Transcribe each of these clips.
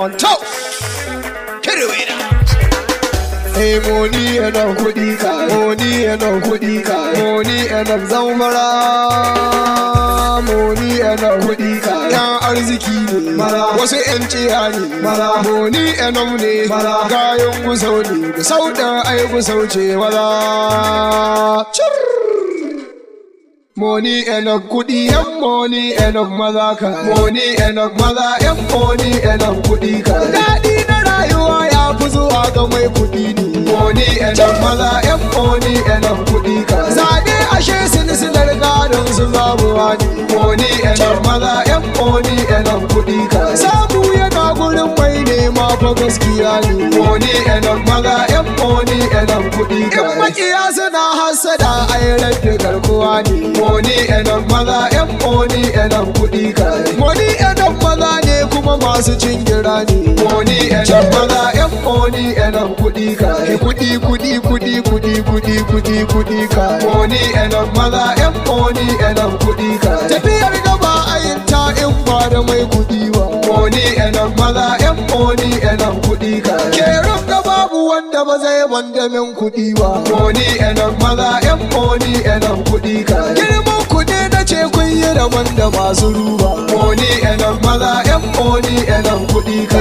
on top. Get away now. Hey, money enough kudi ka, money enough kudi ka, money enough zamfara, money enough kudi ka. Yan arziki ne, wasu yan ciya ne, money enough ne, gayon gusau ne, gusau da ai gusau ce wala. Money enough kudi, yan money enough maza ka, money enough maza, yan money enough kudi ka. Daɗi na rayuwa ya fi zuwa ga mai kudi ne. Money enough maza, yan money enough kudi ka. Zaɓe ashe silsilar gadon su zabuwa ne. Money enough maza, yan money enough kudi ka. Samu yana gurin mai nema fa gaskiya ne. Money enough maza, yan money enough kudi ka. In makiya suna hasada ayyarar da garkuwa ne. Money enough maza, yan money enough kudi ka. Money enough maza ne kuma masu cin gira ne. Money enough maza, yan money enough kudi ka. Kudi kudi kudi kudi kudi kudi kudi ka. Money enough maza, yan money enough kudi ka. Tafiyar gaba ayin ta in ba da mai kudi ba. Money enough maza, yan money enough kudi ka. Kerun da babu wanda ba zai wanda min kudi ba. Money enough maza, yan money enough kudi ka. Girman kudi na ce kun yi da wanda masu ruba. Money enough maza, yan money enough kudi ka.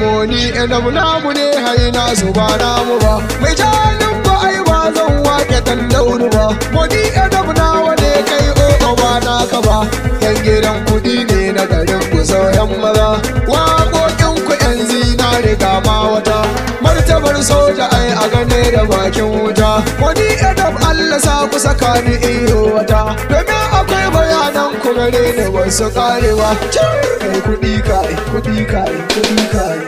Money enough namu ne haina su ba namu ba. Mai jalin ba ai ba zan wake dan dauru ba. Money enough nawa ne kai o ba naka ba. Yan gidan kudi ne na garin ku sauyan maza. Waƙoƙin ku yan zinare kama wata. Martabar soja ai a gane da bakin wuta. Money enough Allah sa ku saka ni iyo wata. Domin akwai bayanan ku gare ni wasu karewa. Kai kudi kai, kudi kai, kudi kai.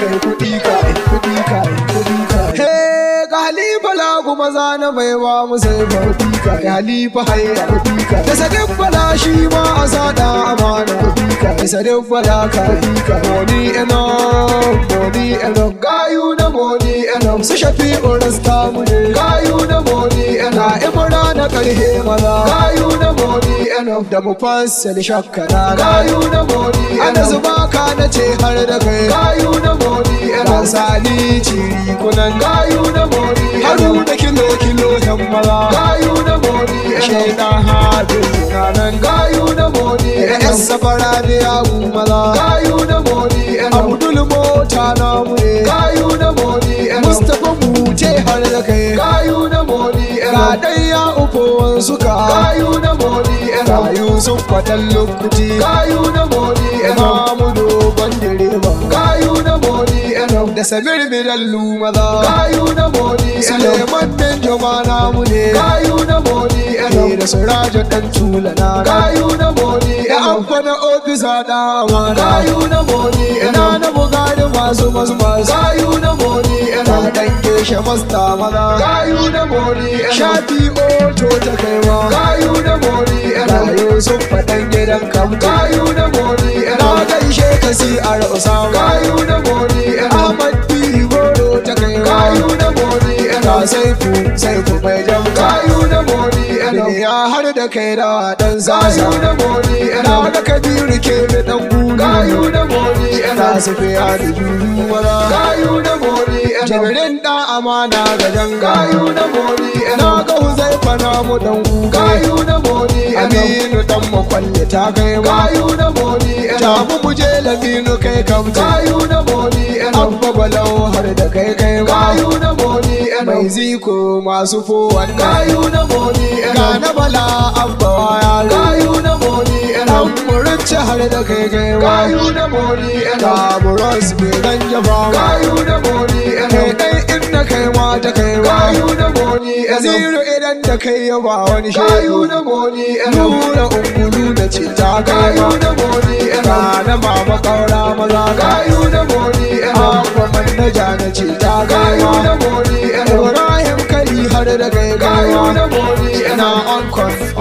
Kai kudi kai, kudi kai, kudi kai. Hey, ga Halifa lagu maza na mai wa mu sai kudi kai. Halifa haira kudi kai. Da sadin bala shi ma a sada amana kudi kai. Da sadin bala ka kudi kai. Money enough, money enough. Gayu na money enough. Su shafi urasta mu ne. Gayu na money enough. Imra na karhe maza. Gayu na money enough. Da mu fassal shakkara. Gayu na money enough. Ana zuba ka na ce har da kai. Gayu na money enough. Sali ciri kunan. Gayu na money enough. Haru da kilo kilo yan maza. Gayu na money enough. Shaina hadin kunanan. Gayu na money enough. Yan safara da yawu maza. Gayu na money enough. Abdul mota namu ne. Gayu na money enough. Mustapha mute har da kai. Gayu na money enough. Ga dai ya ufo suka. Gayu na money enough. Yusuf kwatan lokuti. Gayu na money enough. Mu dogon direba. Gayu na money enough. Da Samir Bidallu maza. Gayu na money enough. Suleiman Benjama namu ne. Gayu na money enough. Da Surajo dan tula na. Gayu na money enough. Da Abba na ofisa da amana. Gayu na money enough. Na bugari masu masu masu. Gayu na money enough. Dan geshe masta maza. Gayu na money enough. Shafi oto ta kaiwa. Gayu na money enough. Yusuf fadan gidan kamta. Gayu na money enough. Na gaishe ka si a Usama. Gayu na money enough. Ahmad B goro ta kaiwa. Gayu na money enough. Saifu mai jam. Gayu na money enough. Ya har da kai da dan sasa. Gayu na money enough. Na da Kabiru ke da dan gudu. Gayu na money enough. Safiya da juju wala. Gayu na money enough. Jibrin da amana ga jan. Gayu na money enough. Na ga Huzaifa na mu dan gudu. Gayu na money enough. Aminu dan makwalle ta kai ma. Gayu na money enough. Jamu muje Laminu kai kamta. Gayu na money enough. Abba balau har da kai kai ma. Gayu na money enough. Mai ziko masu fowan. Gayu na money enough. Ga na bala abba waya. Gayu na money enough. Murci har da kai kai ma. Gayu na money enough. Kaburos bai dan jafa. Gayu na money enough. Kai dai inda kai ma ta kai ma. Gayu na money enough. Zero idan da kai ya ba wani shi. Gayu na money enough. Nura ungulu da ce ta kai ma. Gayu na money enough. Na mama kaura maza. Gayu na money enough. Abba manaja na ce ta kai ma. Gayu na money enough. Ibrahim kali har da kai gayu na money enough.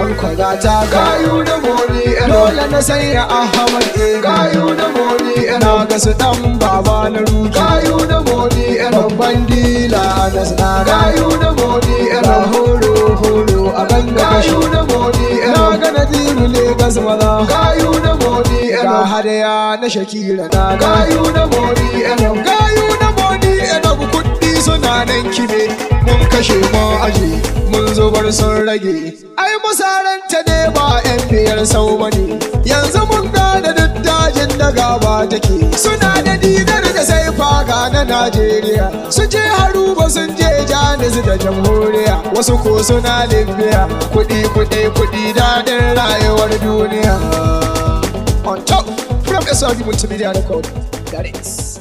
Onkon za ta gayu na money enough. Dole na sanya Ahmad gayu na money enough. Ga su dan baba na ruki gayu na money enough. Babban dila na sana gayu na money enough. Horo a ganga gayu na money enough. Na ga Nadiru Legas maza gayu na money enough. ga hadaya na Shakira na gayu na Moni Enough gayu na Moni Enough kuɗi suna nan kibe mun kashe mun aje mun zubar sun rage ai musaranta ne ba yan biyar sau bane yanzu mun gane duk dajin da gaba take suna da digar da sai faga na Najeriya su je Haruba sun je Janis da Jamhuriya wasu ko suna Libya kuɗi daɗin rayuwar duniya on top from SRB Multimedia Record that is